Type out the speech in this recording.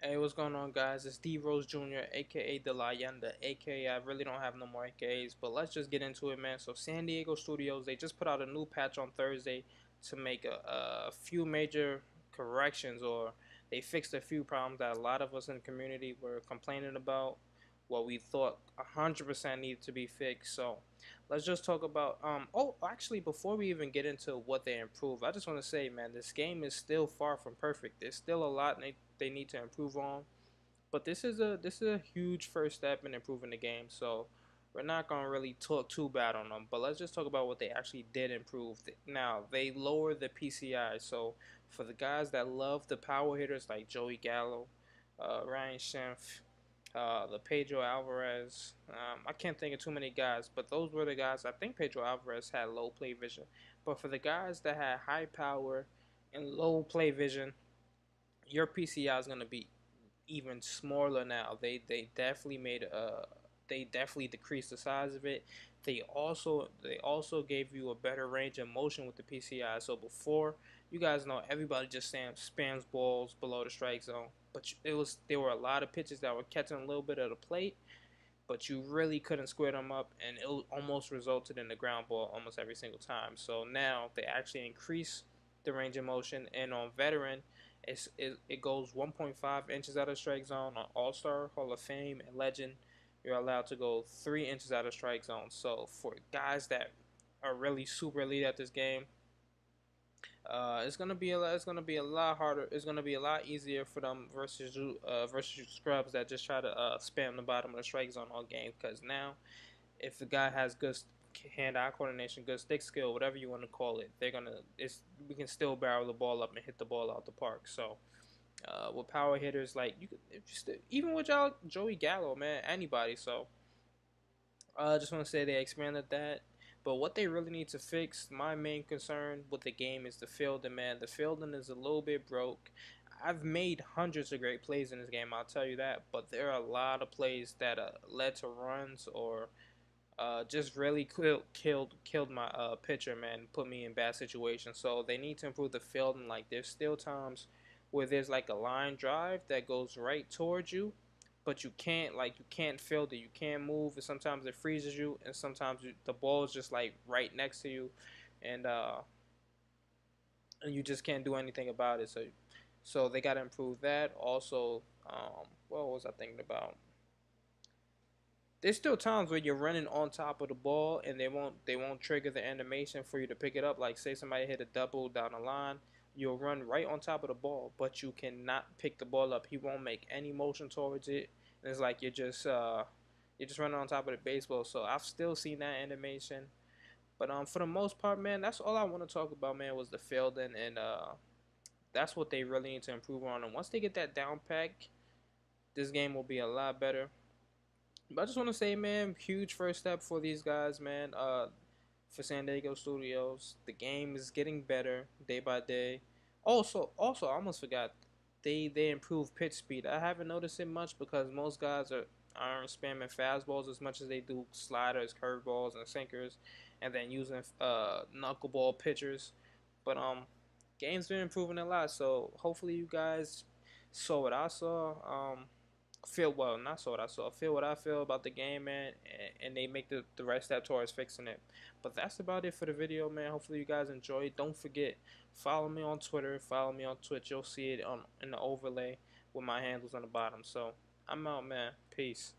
Hey, what's going on, guys? It's D Rose Jr., aka De La Yenda, aka I really don't have no more AKAs, but let's just get into it, man. So, San Diego Studios, they just put out a new patch on Thursday to make a few major corrections, or they fixed a few problems that a lot of us in the community were complaining about, what we thought 100% needed to be fixed. So, let's just talk about. Actually, before we even get into what they improved, I just want to say, man, this game is still far from perfect. There's still a lot they need to improve on, but this is a huge first step in improving the game. So we're not gonna really talk too bad on them, but let's just talk about what they actually did improve. Now they lowered the PCI, so for the guys that love the power hitters like Joey Gallo, Ryan Schimpf, the Pedro Alvarez. I can't think of too many guys, but those were the guys. I think Pedro Alvarez had low play vision, but for the guys that had high power and low play vision, your PCI is gonna be even smaller now. They definitely made they definitely decreased the size of it. They also gave you a better range of motion with the PCI. So before, you guys know everybody just spams balls below the strike zone, but there were a lot of pitches that were catching a little bit of the plate, but you really couldn't square them up, and it almost resulted in the ground ball almost every single time. So now they actually increase the range of motion, and on veteran, it goes 1.5 inches out of strike zone. On All Star, Hall of Fame, and Legend, you're allowed to go 3 inches out of strike zone. So for guys that are really super elite at this game, it's gonna be a lot harder. It's gonna be a lot easier for them versus you scrubs that just try to spam the bottom of the strike zone all game. Because now, if the guy has good hand-eye coordination, good stick skill, whatever you want to call it, we can still barrel the ball up and hit the ball out the park. So with power hitters like you could just even with Joey Gallo, man, anybody. So I just want to say they expanded that. But what they really need to fix, my main concern with the game is the fielding, man. The fielding is a little bit broke. I've made hundreds of great plays in this game, I'll tell you that. But there are a lot of plays that led to runs or just really killed my pitcher, man. Put me in bad situations. So they need to improve the fielding. Like there's still times where there's like a line drive that goes right towards you, but you can't field it. You can't move. And sometimes it freezes you, and sometimes the ball is just like right next to you, and uh, and you just can't do anything about it. So they got to improve that. Also, what was I thinking about? There's still times where you're running on top of the ball and they won't trigger the animation for you to pick it up. Like say somebody hit a double down the line, you'll run right on top of the ball, but you cannot pick the ball up. He won't make any motion towards it. And it's like you're just running on top of the baseball. So I've still seen that animation. But for the most part, man, that's all I want to talk about, man, was the fielding, and that's what they really need to improve on. And once they get that down pack, this game will be a lot better. But I just want to say, man, huge first step for these guys, man. For San Diego Studios, the game is getting better day by day. Also, I almost forgot, they improved pitch speed. I haven't noticed it much because most guys aren't spamming fastballs as much as they do sliders, curveballs, and sinkers, and then using knuckleball pitchers. But game's been improving a lot. So hopefully you guys saw what I saw. Feel well, not saw what I saw. Feel what I feel about the game, man, and they make the right step towards fixing it. But that's about it for the video, man. Hopefully you guys enjoyed. Don't forget, follow me on Twitter, follow me on Twitch. You'll see it on in the overlay with my handles on the bottom. So I'm out, man. Peace.